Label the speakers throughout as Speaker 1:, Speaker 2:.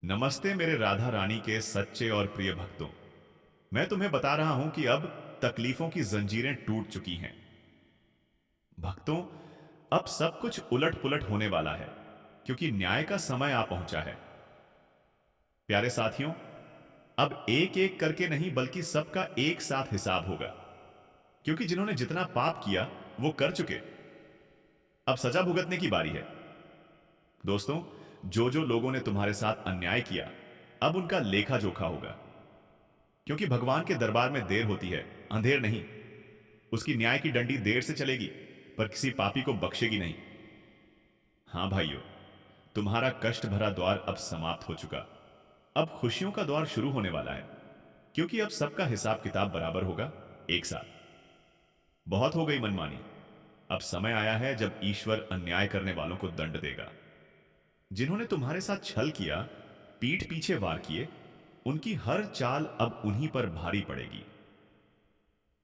Speaker 1: नमस्ते मेरे राधा रानी के सच्चे और प्रिय भक्तों। मैं तुम्हें बता रहा हूं कि अब तकलीफों की जंजीरें टूट चुकी हैं। भक्तों, अब सब कुछ उलट पुलट होने वाला है, क्योंकि न्याय का समय आ पहुंचा है। प्यारे साथियों, अब एक एक करके नहीं बल्कि सबका एक साथ हिसाब होगा, क्योंकि जिन्होंने जितना पाप किया वो कर चुके। अब सजा भुगतने की बारी है। दोस्तों, जो जो लोगों ने तुम्हारे साथ अन्याय किया, अब उनका लेखा जोखा होगा। क्योंकि भगवान के दरबार में देर होती है, अंधेर नहीं। उसकी न्याय की डंडी देर से चलेगी, पर किसी पापी को बख्शेगी नहीं। हां भाइयों, तुम्हारा कष्ट भरा द्वार अब समाप्त हो चुका। अब खुशियों का द्वार शुरू होने वाला है, क्योंकि अब सबका हिसाब किताब बराबर होगा, एक साथ। बहुत हो गई मनमानी। अब समय आया है जब ईश्वर अन्याय करने वालों को दंड देगा। जिन्होंने तुम्हारे साथ छल किया, पीठ पीछे वार किए, उनकी हर चाल अब उन्हीं पर भारी पड़ेगी।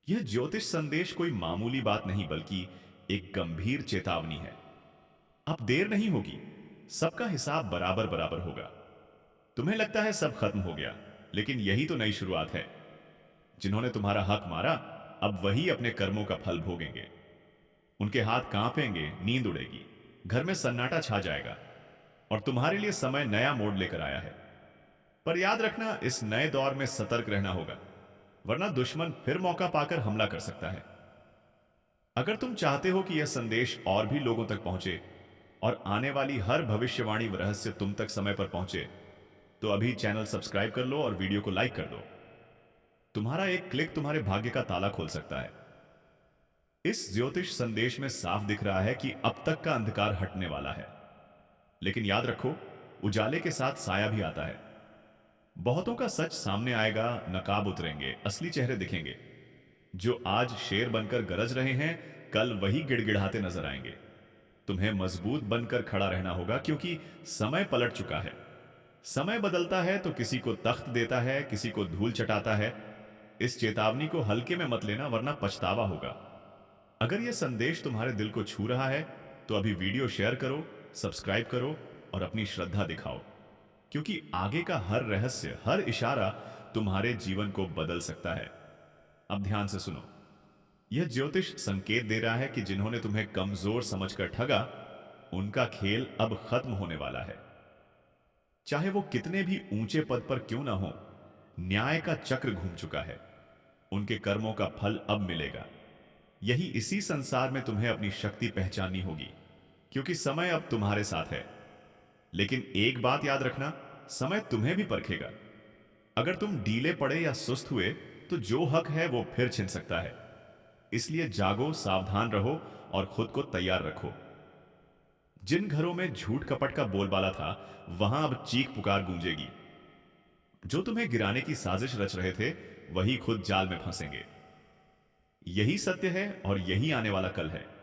Speaker 1: यह ज्योतिष संदेश कोई मामूली बात नहीं बल्कि एक गंभीर चेतावनी है। अब देर नहीं होगी, सबका हिसाब बराबर बराबर होगा। तुम्हें लगता है सब खत्म हो गया, लेकिन यही तो नई शुरुआत है। जिन्होंने तुम्हारा हक मारा, अब वही अपने कर्मों का फल भोगेंगे। उनके हाथ कांपेंगे, नींद उड़ेगी, घर में सन्नाटा छा जाएगा, और तुम्हारे लिए समय नया मोड़ लेकर आया है। पर याद रखना, इस नए दौर में सतर्क रहना होगा, वरना दुश्मन फिर मौका पाकर हमला कर सकता है। अगर तुम चाहते हो कि यह संदेश और भी लोगों तक पहुंचे और आने वाली हर भविष्यवाणी व रहस्य तुम तक समय पर पहुंचे, तो अभी चैनल सब्सक्राइब कर लो और वीडियो को लाइक कर दो। तुम्हारा एक क्लिक तुम्हारे भाग्य का ताला खोल सकता है। इस ज्योतिष संदेश में साफ दिख रहा है कि अब तक का अंधकार हटने वाला है। लेकिन याद रखो, उजाले के साथ साया भी आता है। बहुतों का सच सामने आएगा, नकाब उतरेंगे, असली चेहरे दिखेंगे। जो आज शेर बनकर गरज रहे हैं, कल वही गिड़गिड़ाते नजर आएंगे। तुम्हें मजबूत बनकर खड़ा रहना होगा, क्योंकि समय पलट चुका है। समय बदलता है तो किसी को तख्त देता है, किसी को धूल चटाता है। इस चेतावनी को हल्के में मत लेना, वरना पछतावा होगा। अगर यह संदेश तुम्हारे दिल को छू रहा है, तो अभी वीडियो शेयर करो, सब्सक्राइब करो और अपनी श्रद्धा दिखाओ, क्योंकि आगे का हर रहस्य, हर इशारा तुम्हारे जीवन को बदल सकता है। अब ध्यान से सुनो। यह ज्योतिष संकेत दे रहा है कि जिन्होंने तुम्हें कमजोर समझकर ठगा, उनका खेल अब खत्म होने वाला है। चाहे वो कितने भी ऊंचे पद पर क्यों ना हो, न्याय का चक्र घूम चुका है। उनके कर्मों का फल अब मिलेगा। यही इसी संसार में तुम्हें अपनी शक्ति पहचाननी होगी, क्योंकि समय अब तुम्हारे साथ है। लेकिन एक बात याद रखना, समय तुम्हें भी परखेगा। अगर तुम ढीले पड़े या सुस्त हुए, तो जो हक है वो फिर छिन सकता है। इसलिए जागो, सावधान रहो और खुद को तैयार रखो। जिन घरों में झूठ कपट का बोलबाला था, वहां अब चीख पुकार गूंजेगी। जो तुम्हें गिराने की साजिश रच रहे थे, वही खुद जाल में फंसेंगे। यही सत्य है और यही आने वाला कल है।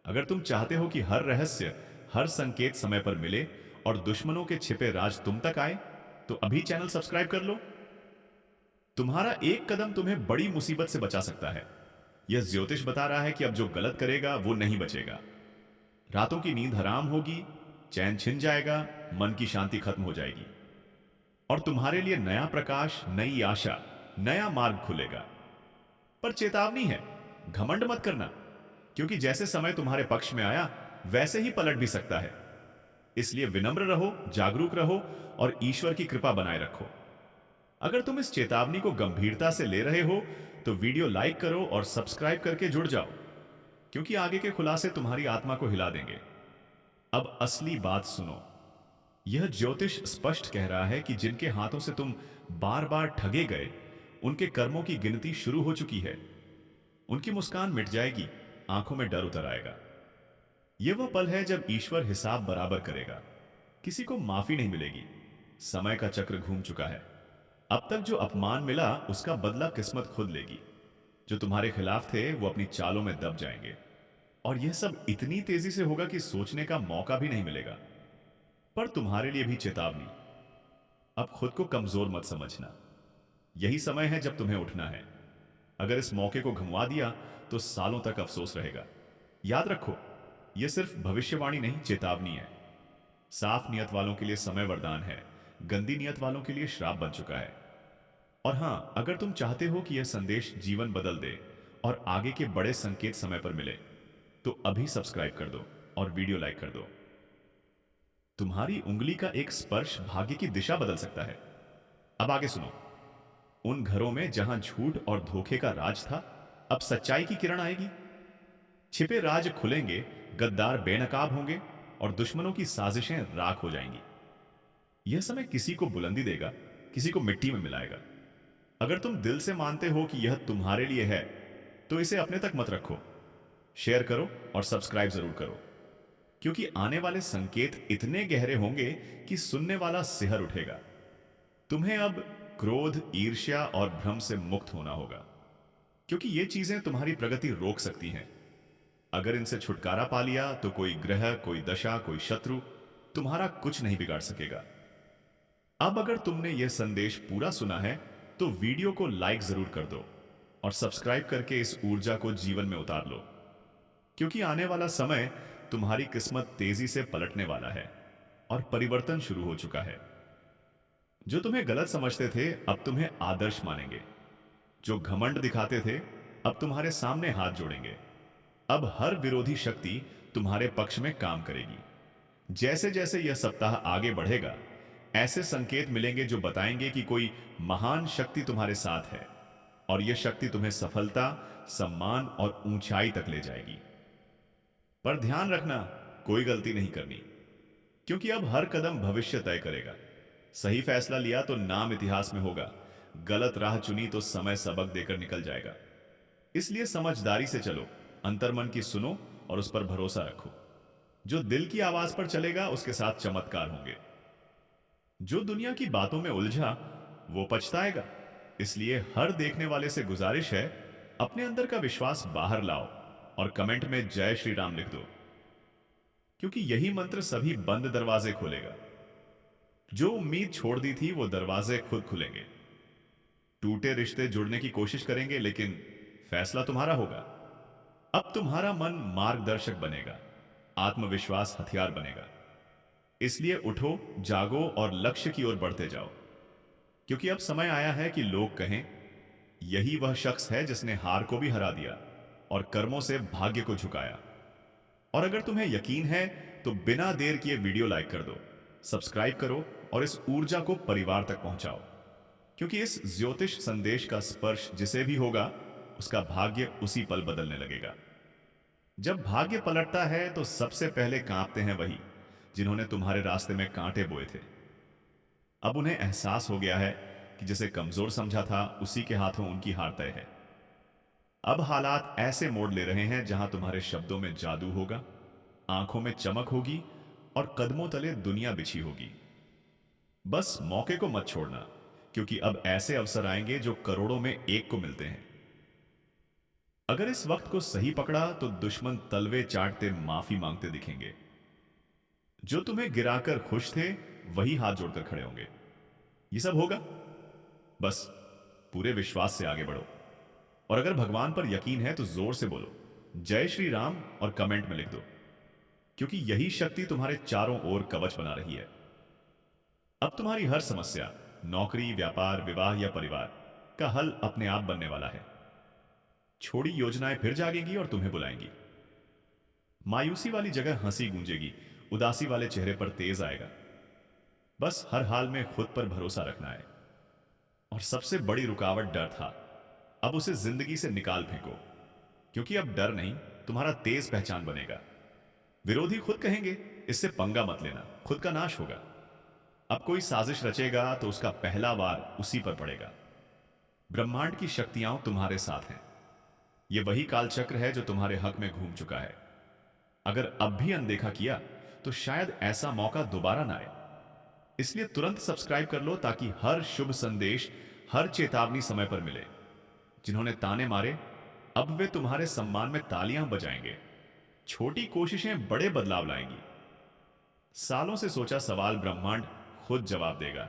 Speaker 1: अगर तुम चाहते हो कि हर रहस्य, हर संकेत समय पर मिले और दुश्मनों के छिपे राज तुम तक आए, तो अभी चैनल सब्सक्राइब कर लो। तुम्हारा एक कदम तुम्हें बड़ी मुसीबत से बचा सकता है। यह ज्योतिष बता रहा है कि अब जो गलत करेगा वो नहीं बचेगा। रातों की नींद हराम होगी, चैन छिन जाएगा, मन की शांति खत्म हो जाएगी, और तुम्हारे लिए नया प्रकाश, नई आशा, नया मार्ग खुलेगा। पर चेतावनी है, घमंड मत करना, क्योंकि जैसे समय तुम्हारे पक्ष में आया, वैसे ही पलट भी सकता है। इसलिए विनम्र रहो, जागरूक रहो और ईश्वर की कृपा बनाए रखो। अगर तुम इस चेतावनी को गंभीरता से ले रहे हो, तो वीडियो लाइक करो और सब्सक्राइब करके जुड़ जाओ, क्योंकि आगे के खुलासे तुम्हारी आत्मा को हिला देंगे। अब असली बात सुनो। यह ज्योतिष स्पष्ट कह रहा है कि जिनके हाथों से तुम बार बार ठगे गए, उनके कर्मों की गिनती शुरू हो चुकी है। उनकी मुस्कान मिट जाएगी, आंखों में डर उतर आएगा। यह वह पल है जब ईश्वर हिसाब बराबर करेगा। किसी को माफी नहीं मिलेगी। समय का चक्र घूम चुका है। अब तक जो अपमान मिला, उसका बदला किस्मत खुद लेगी। जो तुम्हारे खिलाफ थे, वो अपनी चालों में दब जाएंगे, और यह सब इतनी तेजी से होगा कि सोचने का मौका भी नहीं मिलेगा। पर तुम्हारे लिए भी चेतावनी, अब खुद को कमजोर मत समझना। यही समय है जब तुम्हें उठना है। अगर इस मौके को घुमा दिया, तो सालों तक अफसोस रहेगा। याद रखो, यह सिर्फ भविष्यवाणी नहीं, चेतावनी है। साफ नियत वालों के लिए समय वरदान है, गंदी नियत वालों के लिए श्राप बन चुका है। और हाँ, अगर तुम चाहते हो कि यह संदेश जीवन बदल दे और आगे के बड़े संकेत समय पर मिले, तो अभी सब्सक्राइब कर दो और वीडियो लाइक कर दो। तुम्हारी उंगली का एक स्पर्श भाग्य की दिशा बदल सकता है। अब आगे सुनो। उन घरों में जहां झूठ और धोखे का राज था, अब सच्चाई की किरण आएगी। छिपे राज खुलेंगे, गद्दार बेनकाब होंगे और दुश्मनों की साजिशें राख हो जाएंगी। यह समय किसी को बुलंदी देगा, किसी को मिट्टी में मिलाएगा। अगर तुम दिल से मानते हो कि यह तुम्हारे लिए है, तो इसे अपने तक मत रखो। शेयर करो और सब्सक्राइब जरूर करो, क्योंकि आने वाले संकेत इतने गहरे होंगे कि सुनने वाला सिहर उठेगा। तुम्हें अब क्रोध, ईर्ष्या और भ्रम से मुक्त होना होगा, क्योंकि ये चीजें तुम्हारी प्रगति रोक सकती हैं। अगर इनसे छुटकारा पा लिया तो कोई ग्रह, कोई दशा, कोई शत्रु तुम्हारा कुछ नहीं बिगाड़ सकेगा। अब अगर तुमने यह संदेश पूरा सुना है, तो वीडियो को लाइक जरूर कर दो और सब्सक्राइब करके इस ऊर्जा को जीवन में उतार लो, क्योंकि आने वाला समय तुम्हारी किस्मत तेजी से पलटने वाला है और परिवर्तन शुरू हो चुका है। जो तुम्हें गलत समझते थे, अब तुम्हें आदर्श मानेंगे। जो घमंड दिखाते थे, अब तुम्हारे सामने हाथ जोड़ेंगे। अब हर विरोधी शक्ति तुम्हारे पक्ष में काम करेगी। जैसे जैसे यह सप्ताह आगे बढ़ेगा, ऐसे संकेत मिलेंगे जो बताएंगे कि कोई महान शक्ति तुम्हारे साथ है और यह शक्ति तुम्हें सफलता, सम्मान और ऊंचाई तक ले जाएगी। पर ध्यान रखना, कोई गलती नहीं करनी, क्योंकि अब हर कदम भविष्य तय करेगा। सही फैसला लिया तो नाम इतिहास में होगा, गलत राह चुनी तो समय सबक देकर निकल जाएगा। इसलिए समझदारी से चलो, अंतर्मन की सुनो और उस पर भरोसा रखो। जो दिल की आवाज पर चलेगा, उसके साथ चमत्कार होंगे। जो दुनिया की बातों में उलझा, वो पछताएगा। इसलिए हर देखने वाले से गुजारिश है, अपने अंदर का विश्वास बाहर लाओ और कमेंट में जय श्री राम लिख दो, क्योंकि यही मंत्र सभी बंद दरवाजे खोलेगा। जो उम्मीद छोड़ दी थी, वो दरवाजे खुद खुलेंगे। टूटे रिश्ते जुड़ने की कोशिश करेंगे, लेकिन फैसला तुम्हारा होगा। अब तुम्हारा मन मार्गदर्शक बनेगा, आत्मविश्वास हथियार बनेगा। इसलिए उठो, जागो और लक्ष्य की ओर बढ़ते जाओ, क्योंकि अब समय आया है कि लोग कहें, यही वह शख्स है जिसने हार को भी हरा दिया और कर्मों से भाग्य को झुकाया। और अगर तुम्हें यकीन है, तो बिना देर किए वीडियो लाइक कर दो, सब्सक्राइब करो और इस ऊर्जा को परिवार तक पहुंचाओ, क्योंकि इस ज्योतिष संदेश का स्पर्श जिसे भी होगा, उसका भाग्य उसी पल बदलने लगेगा। जब भाग्य पलटता है, तो सबसे पहले कांपते हैं वही जिन्होंने तुम्हारे रास्ते में कांटे बोए थे। अब उन्हें एहसास हो गया है कि जिसे कमजोर समझा था, उसी के हाथों उनकी हार तय है। अब हालात ऐसे मोड़ ले रहे हैं जहां तुम्हारे शब्दों में जादू होगा, आंखों में चमक होगी और कदमों तले दुनिया बिछी होगी। बस मौके को मत छोड़ना, क्योंकि अब ऐसे अवसर आएंगे जो करोड़ों में एक को मिलते हैं। अगर इस वक्त को सही पकड़ा, तो दुश्मन तलवे चाटते माफी मांगते दिखेंगे। जो तुम्हें गिराकर खुश थे, वही हाथ जोड़कर खड़े होंगे। ये सब होगा, बस पूरे विश्वास से आगे बढ़ो। और अगर भगवान पर यकीन है, तो जोर से बोलो जय श्री राम और कमेंट में लिख दो, क्योंकि यही शक्ति तुम्हारे चारों ओर कवच बना रही है। अब तुम्हारी हर समस्या, नौकरी, व्यापार, विवाह या परिवार का हल अपने आप बनने वाला है। छोड़ी योजनाएं फिर जागेंगी और तुम्हें बुलाएंगी। मायूसी वाली जगह हंसी गूंजेगी, उदासी वाले चेहरे पर तेज आएगा। बस हर हाल में खुद पर भरोसा रखना है। और सबसे बड़ी रुकावट डर था, अब उसे जिंदगी से निकाल फेंको, क्योंकि अब डर नहीं, तुम्हारा तेज पहचान बनेगा। विरोधी खुद कहेंगे, इससे पंगा मत लेना, खुद का नाश होगा। अब कोई साजिश रचेगा तो उसका पहला वार उसी पर पड़ेगा। ब्रह्मांड की शक्तियां तुम्हारे साथ हैं। यह वही कालचक्र है जो तुम्हारे हक में घूम चुका है। अगर अब भी अनदेखा किया, तो शायद ऐसा मौका दोबारा ना आए। इसलिए तुरंत सब्सक्राइब कर लो, ताकि हर शुभ संदेश, हर चेतावनी समय पर मिले। जिन्होंने ताने मारे, अब वे तुम्हारे सम्मान में तालियां बजाएंगे। छोटी कोशिशें बड़े बदलाव लाएंगी। सालों से सोचा सवाल ब्रह्मांड खुद जवाब देगा,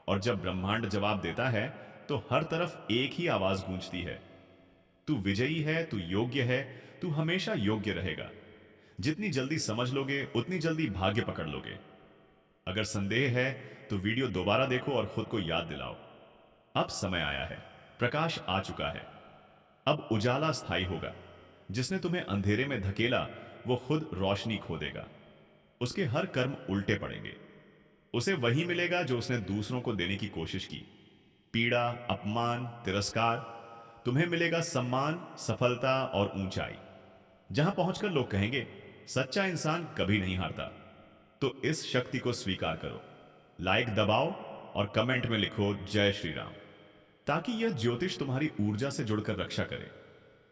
Speaker 1: और जब ब्रह्मांड जवाब देता है, तो हर तरफ एक ही आवाज गूंजती है, तू विजयी है, तू योग्य है, तू हमेशा योग्य रहेगा। जितनी जल्दी समझ लोगे, उतनी जल्दी भाग्य पकड़ लोगे। अगर संदेह है तो वीडियो दोबारा देखो और खुद को याद दिलाओ, अब समय आया है, प्रकाश आ चुका है। अब उजाला स्थायी होगा। जिसने तुम्हें अंधेरे में धकेला वो खुद रोशनी खो देगा। उसके हर कर्म उल्टे पड़ेंगे। उसे वही मिलेगा जो उसने दूसरों को देने की कोशिश की। पीड़ा, अपमान, तिरस्कार। तुम्हें मिलेगा सम्मान, सफलता और ऊंचाई। जहां पहुंचकर लोग कहेंगे सच्चा इंसान कभी नहीं हारता। तो इस शक्ति को स्वीकार करो। लाइक दबाओ और कमेंट में लिखो जय श्री राम, ताकि यह ज्योतिष तुम्हारी ऊर्जा से जुड़कर रक्षा करे।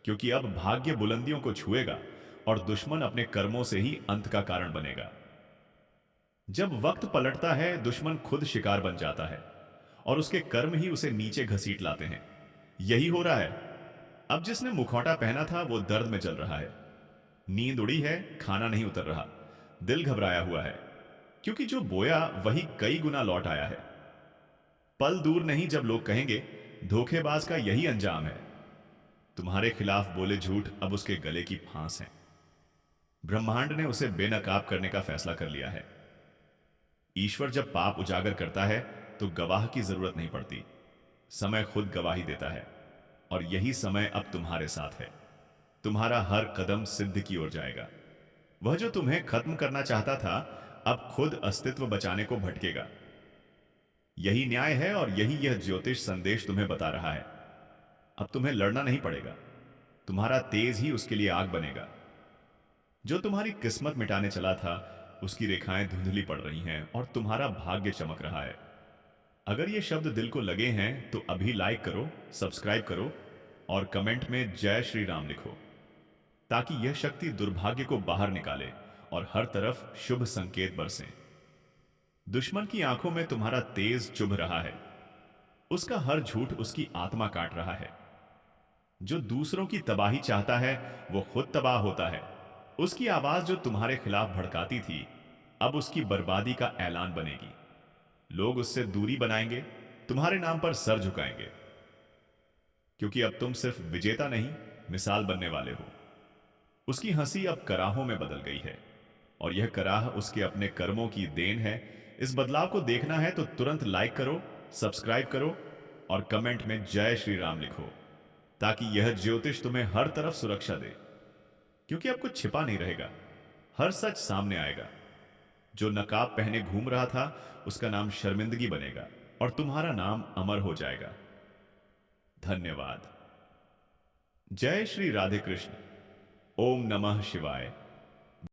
Speaker 1: क्योंकि अब भाग्य बुलंदियों को छुएगा और दुश्मन अपने कर्मों से ही अंत का कारण बनेगा। जब वक्त पलटता है दुश्मन खुद शिकार बन जाता है और उसके कर्म ही उसे नीचे घसीट लाते हैं। यही हो रहा है। अब जिसने मुखौटा पहना था वो दर्द में चल रहा है। नींद उड़ी है, खाना नहीं उतर रहा, दिल घबराया हुआ है। क्योंकि जो बोया वही कई गुना लौट आया है। पल दूर नहीं जब लोग कहेंगे धोखेबाज का यही अंजाम है। तुम्हारे खिलाफ बोले झूठ अब उसके गले की फांस है। ब्रह्मांड ने उसे बेनकाब करने का फैसला कर लिया है। ईश्वर जब पाप उजागर करता है तो गवाह की जरूरत नहीं पड़ती। समय खुद गवाही देता है। और यही समय अब तुम्हारे साथ है। तुम्हारा हर कदम सिद्ध की ओर जाएगा। वह जो तुम्हें खत्म करना चाहता था अब खुद अस्तित्व बचाने को भटकेगा। यही न्याय है और यही यह ज्योतिष संदेश तुम्हें बता रहा है। अब तुम्हें लड़ना नहीं पड़ेगा। तुम्हारा तेज ही उसके लिए आग बनेगा। जो तुम्हारी किस्मत मिटाने चला था उसकी रेखाएं धुंधली पड़ रही हैं और तुम्हारा भाग्य चमक रहा है। अगर ये शब्द दिल को लगे हैं तो अभी लाइक करो, सब्सक्राइब करो और कमेंट में जय श्री राम लिखो, ताकि यह शक्ति दुर्भाग्य को बाहर निकाले और हर तरफ शुभ संकेत बरसें। दुश्मन की आंखों में तुम्हारा तेज चुभ रहा है। उसका हर झूठ उसकी आत्मा काट रहा है। जो दूसरों की तबाही चाहता है वो खुद तबाह होता है। उसकी आवाज जो तुम्हारे खिलाफ भड़काती थी अब उसकी बर्बादी का ऐलान बनेगी। लोग उससे दूरी बनाएंगे, तुम्हारे नाम पर सर झुकाएंगे। क्योंकि अब तुम सिर्फ विजेता नहीं मिसाल बनने वाले हो। उसकी हंसी अब कराहों में बदल गई है और यह कराह उसके अपने कर्मों की देन है। इस बदलाव को देखना है तो तुरंत लाइक करो, सब्सक्राइब करो और कमेंट में जय श्री राम लिखो, ताकि यह ज्योतिष तुम्हें हर तरफ सुरक्षा दे। क्योंकि अब कुछ छिपा नहीं रहेगा, हर सच सामने आएगा। जो नकाब पहने घूम रहा था उसका नाम शर्मिंदगी बनेगा और तुम्हारा नाम अमर हो जाएगा। धन्यवाद। जय श्री राधे कृष्ण। ओम नमः शिवाय।